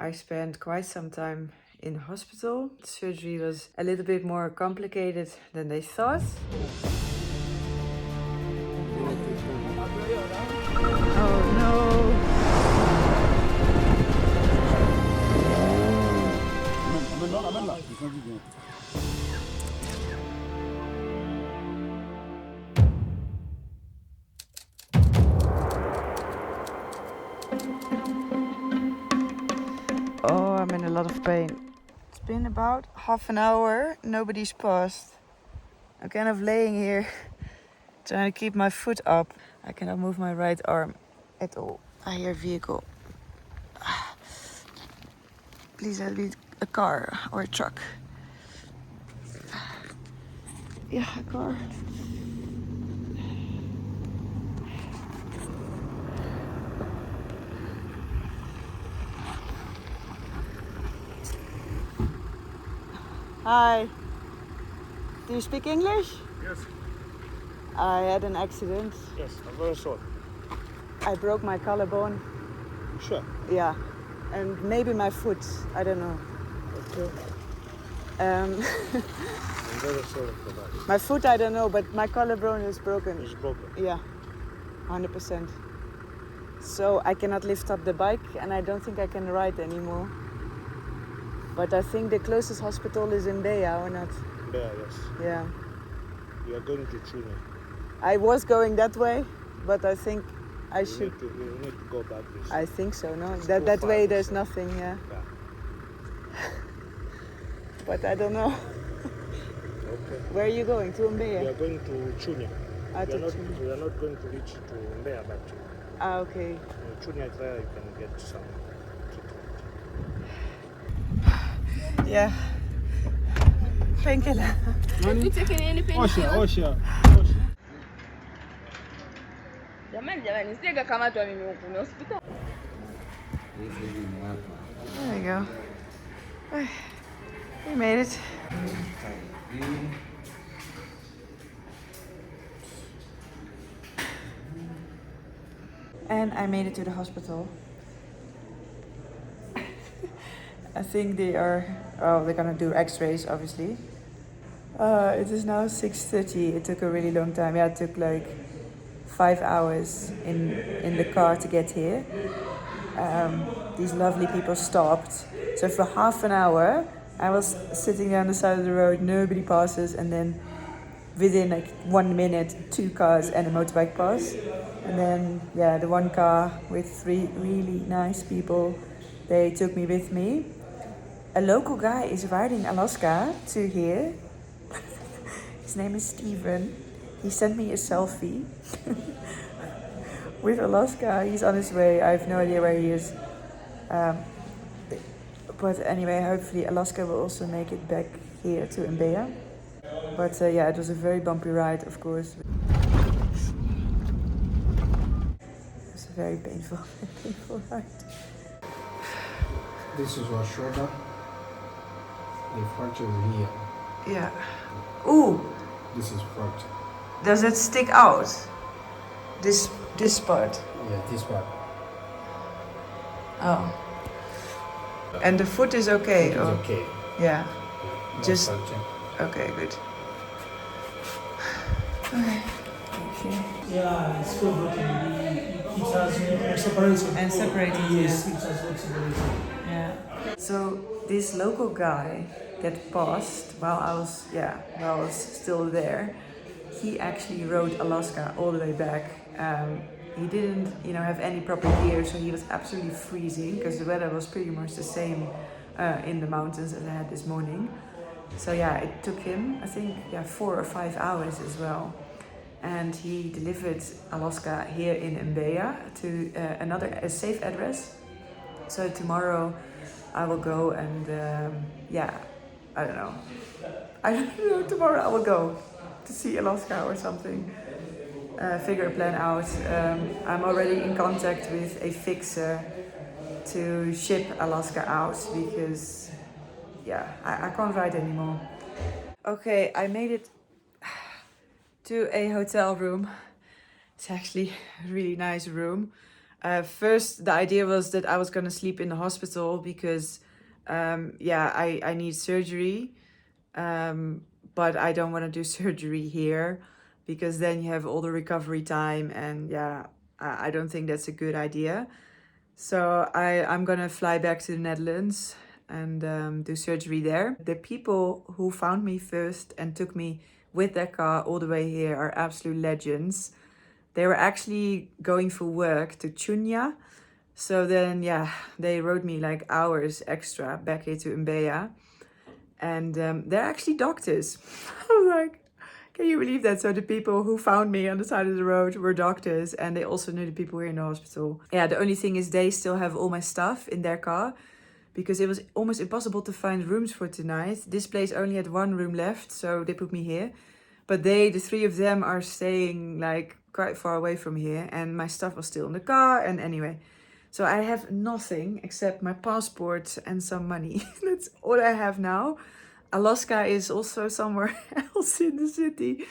I spent quite some time in hospital. The surgery was a little bit more complicated than they thought. Oh no! Oh, I'm in a lot of pain. It's been about half an hour, nobody's passed. I'm kind of laying here, trying to keep my foot up. I cannot move my right arm at all. I hear a vehicle. Please let me a car or a truck. Yeah, a car. Hi. Do you speak English? Yes. I had an accident. Yes, I'm very sorry. I broke my collarbone. Sure. Yeah. And maybe my foot. I don't know. Okay. Um, I'm very sorry for that. my foot, I don't know, but my collarbone is broken. It's broken. Yeah, 100%. So I cannot lift up the bike and I don't think I can ride anymore. But I think the closest hospital is in Bea or not? There, yes. Yeah. We are going to Chune. I was going that way, but I think I should. We need to go back this. I think so, no? It's That too way far, there's so. nothing, yeah. Yeah. But I don't know. Okay. Where are you going? To We Mbeya? are going to Chune. Ah, to We are Chune. not going to reach to Mbeya, but Ah, okay. Chune is there you can get some treatment. Yeah. Painkiller. Osha. Jamani, sija kamatwa mimi huku ni hospitali. There we go. We made it. And I made it to the hospital. I think they're gonna do x-rays, obviously. It is now 6:30. It took a really long time. Yeah, it took like 5 hours in the car to get here. These lovely people stopped. So for half an hour, I was sitting down the side of the road, nobody passes, and then within like 1 minute, 2 cars and a motorbike pass. And then, yeah, the one car with 3 really nice people, they took me with me. A local guy is riding Alaska to here. His name is Steven. He sent me a selfie with Alaska. He's on his way. I have no idea where he is. But anyway, hopefully Alaska will also make it back here to Mbeya. But yeah, it was a very bumpy ride, of course. It was a very painful ride. This is your shoulder. The fracture is here. Yeah. Ooh, This is fracture. does it stick out? This part. Yeah, this one. Oh. And the foot is okay. It is or- okay. Yeah. No Just- fracture. Okay, good. Okay. Thank you. Yeah, it's still broken. It has separated. And separated, Yes, it has separated. Yeah. So this local guy that passed while I was still there, he actually rode Alaska all the way back. He didn't, have any proper gear, so he was absolutely freezing because the weather was pretty much the same in the mountains as I had this morning. So yeah, it took him, I think, 4 or 5 hours as well. And he delivered Alaska here in Mbeya to a safe address. So tomorrow I will go and I don't know. Tomorrow I will go to see Alaska or something. Figure a plan out. I'm already in contact with a fixer to ship Alaska out because I can't ride anymore. Okay, I made it to a hotel room. It's actually a really nice room. First, the idea was that I was gonna sleep in the hospital because, I need surgery, but I don't want to do surgery here because then you have all the recovery time, and I don't think that's a good idea. So I'm gonna fly back to the Netherlands and do surgery there. The people who found me first and took me with their car all the way here are absolute legends. They were actually going for work to Chunya. So then, they rode me like hours extra back here to Mbeya. And they're actually doctors. I was like, can you believe that? So the people who found me on the side of the road were doctors, and they also knew the people here in the hospital. Yeah, the only thing is they still have all my stuff in their car because it was almost impossible to find rooms for tonight. This place only had one room left, so they put me here. But the three of them are staying like quite far away from here, and my stuff was still in the car. And anyway, so I have nothing except my passport and some money. That's all I have now. Alaska is also somewhere else in the city.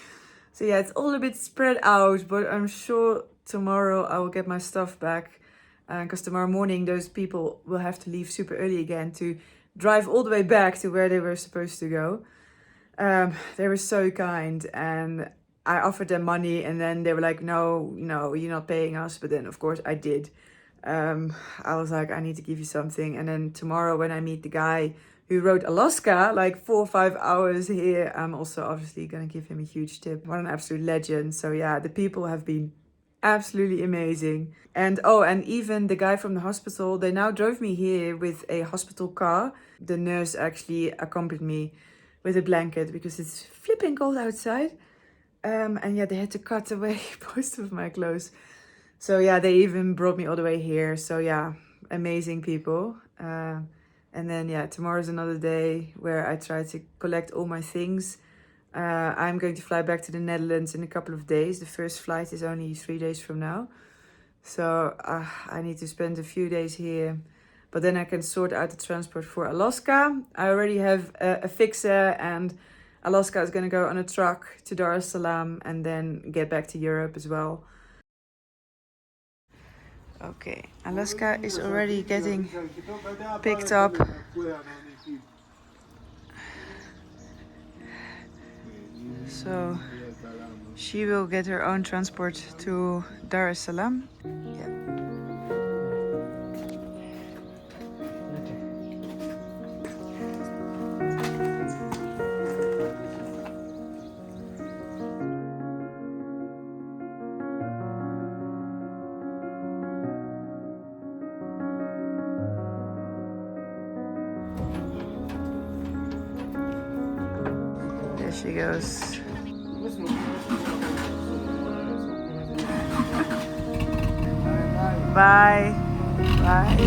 So yeah, it's all a bit spread out, but I'm sure tomorrow I will get my stuff back. Because tomorrow morning those people will have to leave super early again to drive all the way back to where they were supposed to go. They were so kind, and I offered them money, and then they were like, no, you're not paying us. But then of course I did. I was like, I need to give you something. And then tomorrow when I meet the guy who rode Alaska like 4 or 5 hours here, I'm also obviously gonna give him a huge tip. What an absolute legend. So yeah, the people have been absolutely amazing. And even the guy from the hospital, they now drove me here with a hospital car. The nurse actually accompanied me with a blanket because it's flipping cold outside. And yeah, they had to cut away most of my clothes. So yeah, they even brought me all the way here. So yeah, amazing people. And then tomorrow's another day where I try to collect all my things. I'm going to fly back to the Netherlands in a couple of days. The first flight is only 3 days from now. So I need to spend a few days here. But then I can sort out the transport for Alaska. I already have a fixer, and Alaska is going to go on a truck to Dar es Salaam and then get back to Europe as well. Okay, Alaska is already getting picked up. So she will get her own transport to Dar es Salaam. Yeah. There she goes. Bye. Bye.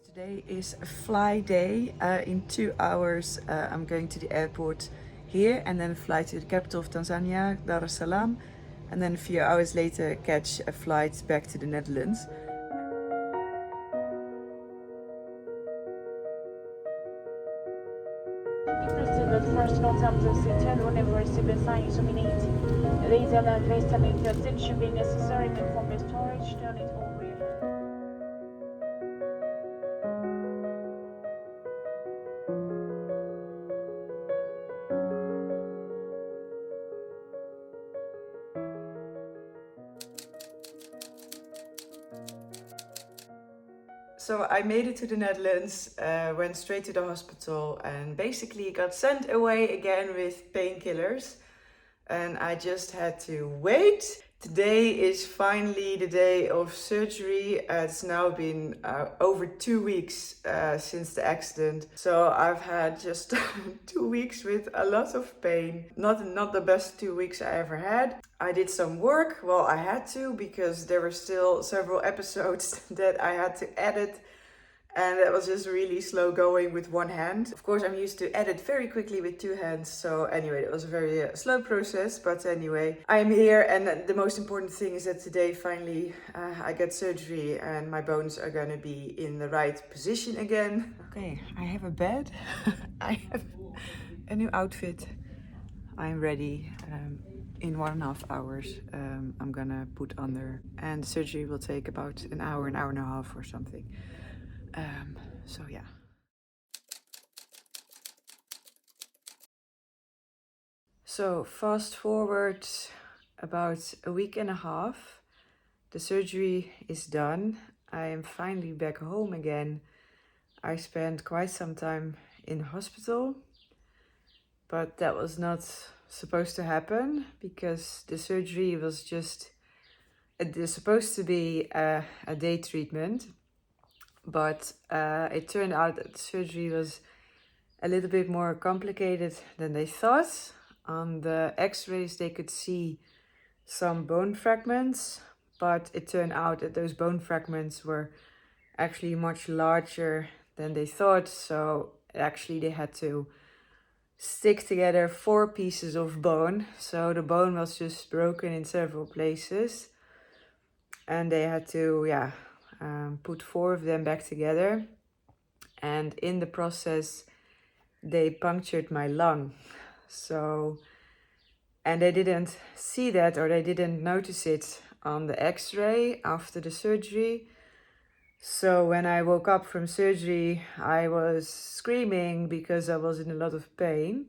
Today is a fly day. In 2 hours I'm going to the airport here and then fly to the capital of Tanzania, Dar es Salaam, and then a few hours later catch a flight back to the Netherlands. The first contact of Seattle whenever receive a sign illuminate. These are the place to make the attention be necessary to inform the storage, turn it over. So I made it to the Netherlands, went straight to the hospital and basically got sent away again with painkillers. And I just had to wait. Today is finally the day of surgery. It's now been over 2 weeks since the accident. So I've had just 2 weeks with a lot of pain. Not the best 2 weeks I ever had. I did some work. Well, I had to because there were still several episodes that I had to edit. And it was just really slow going with one hand. Of course, I'm used to edit very quickly with two hands. So anyway, it was a very slow process. But anyway, I'm here, and the most important thing is that today finally I get surgery and my bones are gonna be in the right position again. Okay, I have a bed. I have a new outfit. I'm ready. In 1.5 hours, I'm gonna put under, and surgery will take about an hour and a half or something. So yeah. So fast forward about a week and a half. The surgery is done. I am finally back home again. I spent quite some time in hospital, but that was not supposed to happen because the surgery was just, it is supposed to be a day treatment, but it turned out that the surgery was a little bit more complicated than they thought. On the x-rays they could see some bone fragments, but it turned out that those bone fragments were actually much larger than they thought. So actually they had to stick together 4 pieces of bone. So the bone was just broken in several places. And they had to, put 4 of them back together. And in the process, they punctured my lung. So, and they didn't see that, or they didn't notice it on the x-ray after the surgery. So when I woke up from surgery, I was screaming because I was in a lot of pain.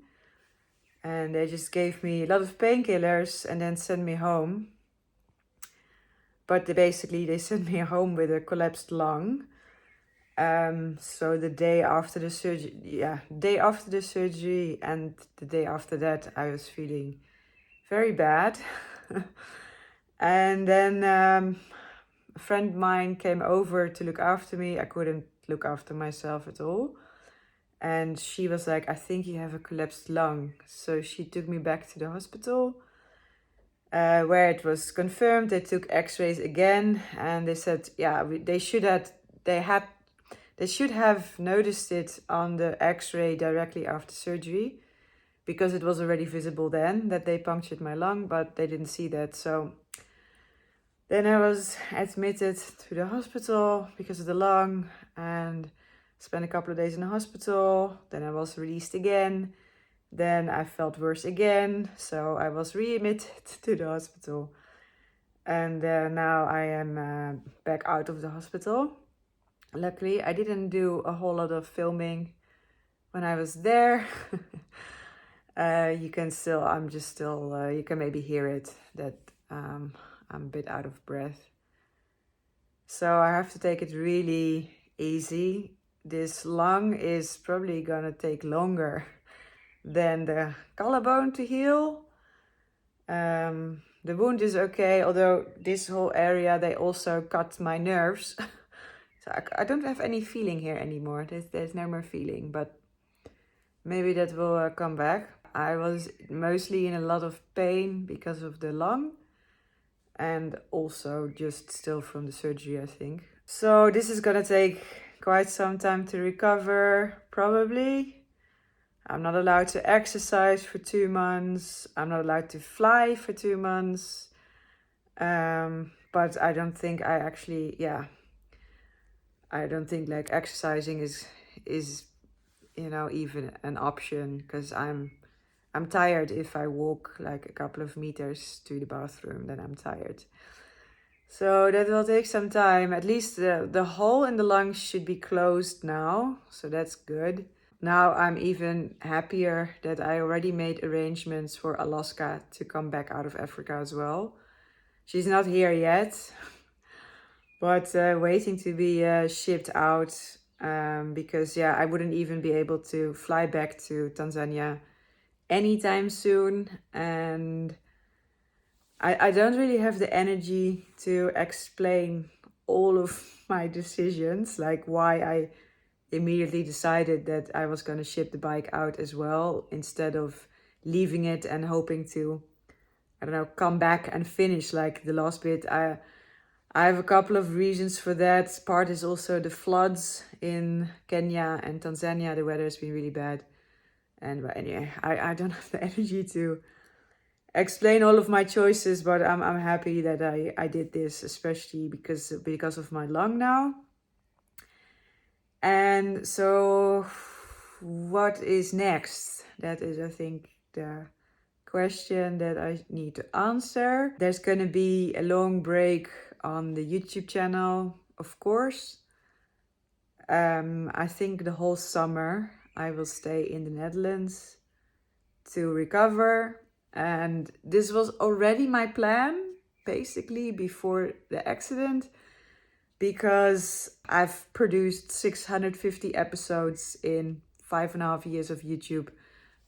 And they just gave me a lot of painkillers and then sent me home. But they sent me home with a collapsed lung. So the day after the surgery, and the day after that, I was feeling very bad. And then a friend of mine came over to look after me. I couldn't look after myself at all. And she was like, I think you have a collapsed lung. So she took me back to the hospital, where it was confirmed. They took x-rays again, and they said, they should have noticed it on the x-ray directly after surgery, because it was already visible then that they punctured my lung, but they didn't see that. So then I was admitted to the hospital because of the lung and spent a couple of days in the hospital. Then I was released again. Then I felt worse again, so I was readmitted to the hospital. And now I am back out of the hospital. Luckily, I didn't do a whole lot of filming when I was there. You can maybe hear it, that I'm a bit out of breath. So I have to take it really easy. This lung is probably gonna take longer than the collarbone to heal. The wound is okay, although this whole area, they also cut my nerves. So I don't have any feeling here anymore. There's no more feeling, but maybe that will come back. I was mostly in a lot of pain because of the lung, and also just still from the surgery, I think. So this is gonna take quite some time to recover, probably. I'm not allowed to exercise for 2 months. I'm not allowed to fly for 2 months. But I don't think I don't think like exercising is even an option, because I'm tired. If I walk like a couple of meters to the bathroom, then I'm tired. So that will take some time. At least the hole in the lungs should be closed now, so that's good. Now I'm even happier that I already made arrangements for Alaska to come back out of Africa as well. She's not here yet, but waiting to be shipped out, because I wouldn't even be able to fly back to Tanzania anytime soon. And I don't really have the energy to explain all of my decisions, like why I immediately decided that I was going to ship the bike out as well, instead of leaving it and hoping to, come back and finish like the last bit. I have a couple of reasons for that. Part is also the floods in Kenya and Tanzania. The weather has been really bad. And but anyway, I don't have the energy to explain all of my choices, but I'm happy that I did this, especially because of my lung now. And so what is next? That is, I think, the question that I need to answer. There's going to be a long break on the YouTube channel, of course. I think the whole summer I will stay in the Netherlands to recover. And this was already my plan, basically, before the accident, because I've produced 650 episodes in 5.5 years of YouTube.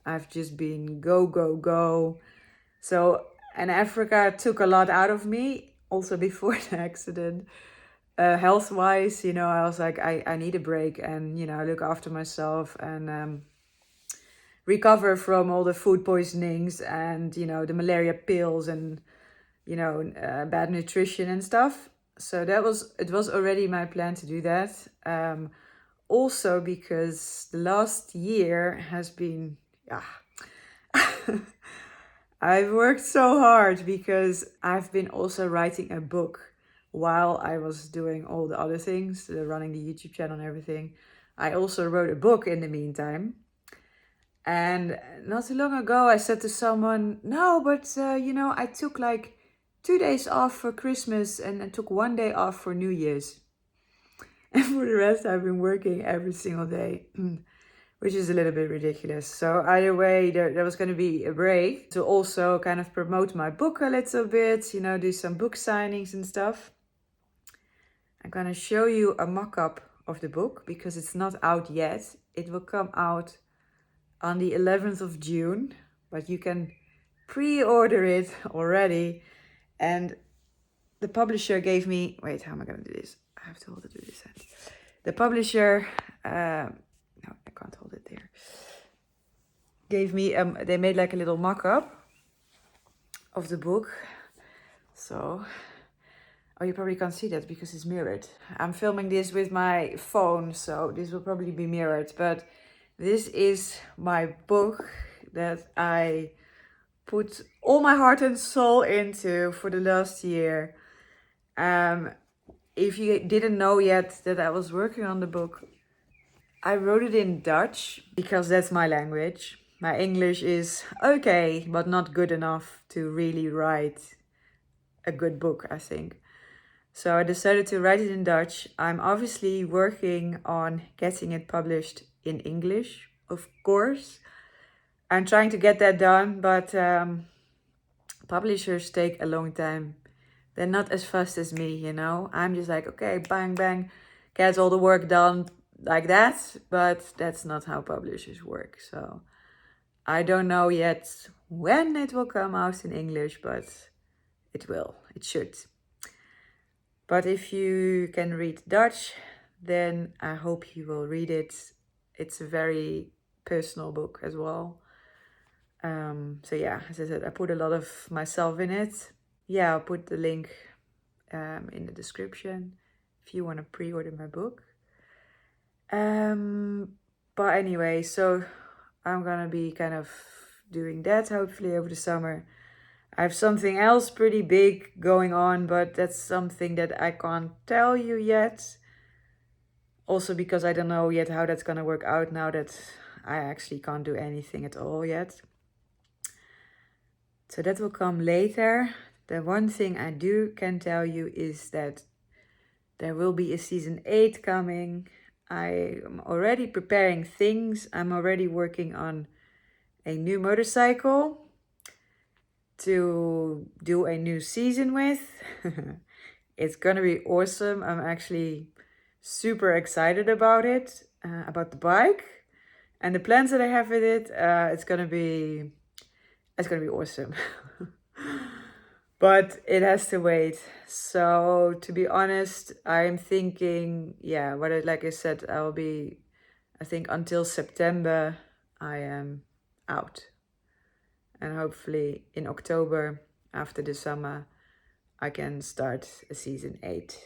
I've just been go, go, go. So, and Africa took a lot out of me, also before the accident. Health-wise, you know, I was like, I need a break and, you know, look after myself and recover from all the food poisonings and, you know, the malaria pills and, you know, bad nutrition and stuff. So it was already my plan to do that. Also because the last year has been, I've worked so hard because I've been also writing a book while I was doing all the other things, running the YouTube channel and everything. I also wrote a book in the meantime. And not too long ago, I said to someone, no, but you know, I took like 2 days off for Christmas and I took 1 day off for New Year's. And for the rest, I've been working every single day, which is a little bit ridiculous. So either way, there was going to be a break to also kind of promote my book a little bit, you know, do some book signings and stuff. I'm going to show you a mock-up of the book because it's not out yet. It will come out on the 11th of June, but you can pre-order it already. And the publisher gave me, wait, how am I going to do this? I have to hold it with this hand. The publisher, no, I can't hold it there. Gave me, they made like a little mock-up of the book. So, oh, you probably can't see that because it's mirrored. I'm filming this with my phone, so this will probably be mirrored. But this is my book that I put all my heart and soul into for the last year. If you didn't know yet that I was working on the book, I wrote it in Dutch because that's my language. My English is okay, but not good enough to really write a good book, I think. So I decided to write it in Dutch. I'm obviously working on getting it published in English, of course. I'm trying to get that done, but publishers take a long time. They're not as fast as me, you know. I'm just like, okay, bang, bang, get all the work done like that. But that's not how publishers work. So I don't know yet when it will come out in English, but it will. It should. But if you can read Dutch, then I hope you will read it. It's a very personal book as well. So yeah, as I said, I put a lot of myself in it. Yeah, I'll put the link in the description if you want to pre-order my book. But anyway, so I'm gonna be kind of doing that hopefully over the summer. I have something else pretty big going on, but that's something that I can't tell you yet. Also because I don't know yet how that's gonna work out now that I actually can't do anything at all yet. So that will come later. The one thing I can tell you is that there will be a season 8 coming. I am already preparing things. I'm already working on a new motorcycle to do a new season with. It's gonna be awesome. I'm actually super excited about it, about the bike and the plans that I have with it. It's gonna be awesome. But it has to wait. So to be honest, I'm thinking, yeah, like I said, I think until September I am out. And hopefully in October, after the summer, I can start a season 8.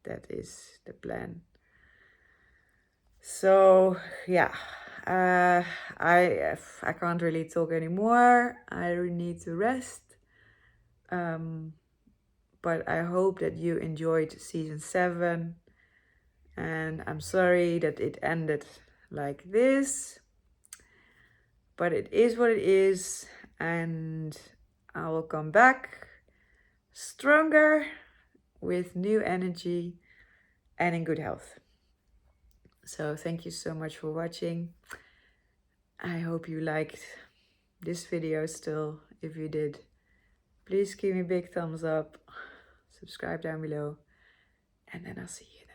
That is the plan. So yeah, I can't really talk anymore. I really need to rest. But I hope that you enjoyed season 7. And I'm sorry that it ended like this. But it is what it is. And I will come back stronger, with new energy and in good health. So thank you so much for watching. I hope you liked this video still. If you did, please give me a big thumbs up, subscribe down below, and then I'll see you